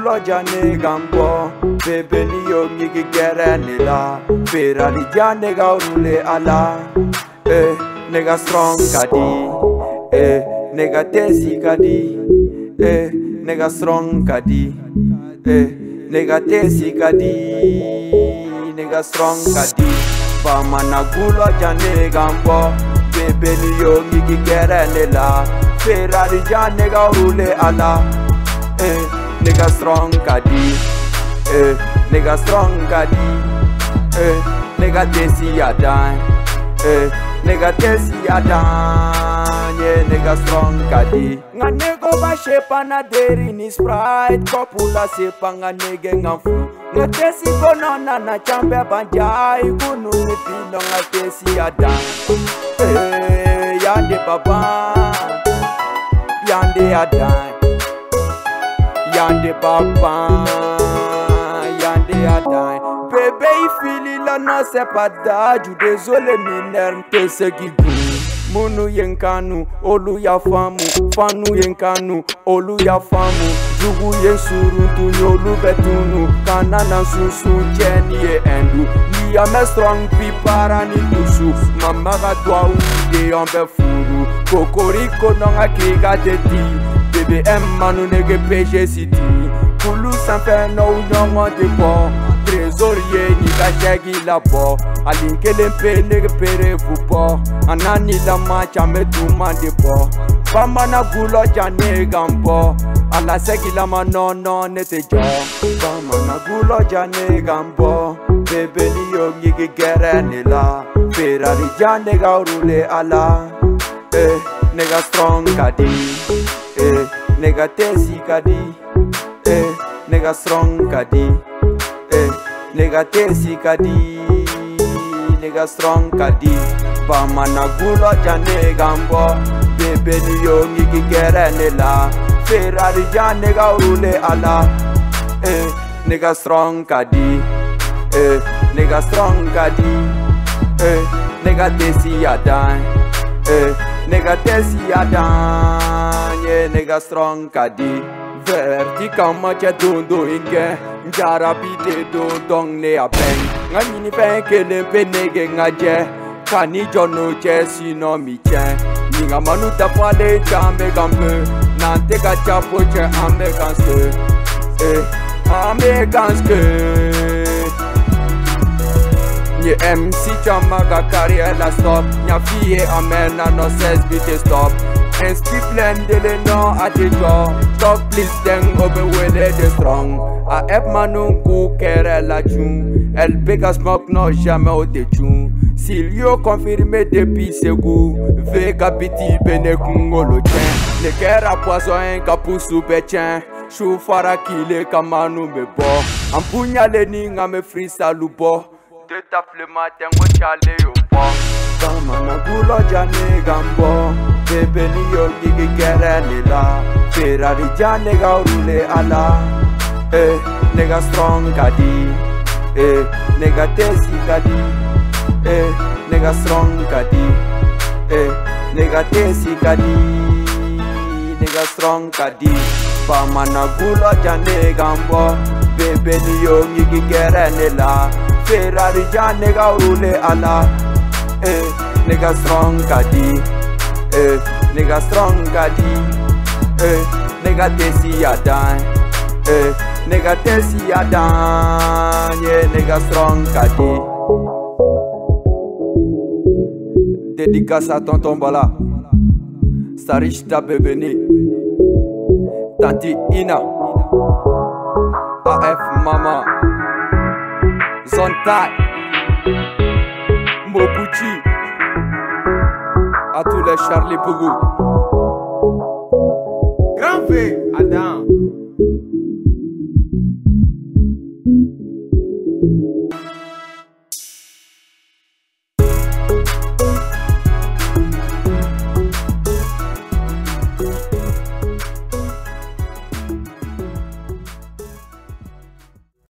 gulo jane gambo bebe ni yo ngigi gereni la Ferrari jane ga urule ala nigga strong kadi nigga tesi kadi nigga strong kadi nigga tesi kadi nigga strong kadi Bamana gulo jane gambo bebe ni yo ngigi gereni la Ferrari jane ga urule ala nigga strong kadi nigga strong kadi nigga tesi yadan nigga tesi yadan yeah nigga strong kadi nga nego ba shepa na deri ni Sprite kopula sepa nga nege nga fu nga tesi konona na chambe banjai kunu ni pino nga tesi yadan yande baba yande yadan yande baba yande yadan bébé fili la no c'est pas d'aju désolé minerne te seguigu munu yenkanu olu ya fanu yenkanu olu ya famu jugu yesuru tu nyolu betunu kanana susu jeni e endu ni ame strong pi para ni kusu mama ga dwa de ombe furu kokoriko nonga kiga teti bébé manu nege PG City kulu sanfɛ no nyɔngɔ de bɔ trésorier ni ka sɛgi labɔ alinkelen pe nege pere fu bɔ anani lama cambe tuma de bɔ bamana gulɔ ja ne gan bɔ ala sɛgi lama nɔnɔ ne tɛ jɔ bamana gulɔ ja ne gan bɔ bebe ni yo ngigi gɛrɛ ne la Ferrari ja ne ga urule ala nega strong kadi nigga tesi kadi nigga strong kadi nigga tesi kadi nigga strong kadi bamana gulo jane gambo bebe ni yo ngigi gerene la Ferrari jane ga urule ala nigga strong kadi nigga strong kadi nigga tesi yadan nigga tesi yadan yeah nigga strong kadi verti kama che dondo inge njara bide do dong ne apeng ngani ni penkele penege ngaje kani jono che sino mi che ninga manu ta pale chambe gambe nante ka chapo che ambe kanske ambe kanske Nye MC chamaga carrière la stop Nya fille amena no 16 bit stop En speak blend de no a de jaw Talk please then overwhelmed de strong A ep manungu kere la chun El bega smoke no jamais au de chun Silio confirmé depuis segou Vega biti bene kungolo chen Le kera poisson en kapusu bechen Chou fara kile kamanu me bo Ampunya le ninga me frisa lubo de tafle matin wo chale yo po Bamana gulo jane gambo bebe ni yo gigi gereni la Ferrari jane ga urule ala nigga strong kadi nigga tesi kadi nigga strong kadi nigga tesi kadi nigga strong kadi Bamana gulo jane gambo bebe ni yo gigi gereni la Ferrari jane ga urule ala nigga strong kadi nigga strong kadi nigga tesi yadan nigga tesi yadan yeah nigga strong kadi Dédicace à tonton Bala Starishta Bebeni Tanti Ina AF Mama Zontai Mobuchi à tous les Charlie Pougou Grand V Adam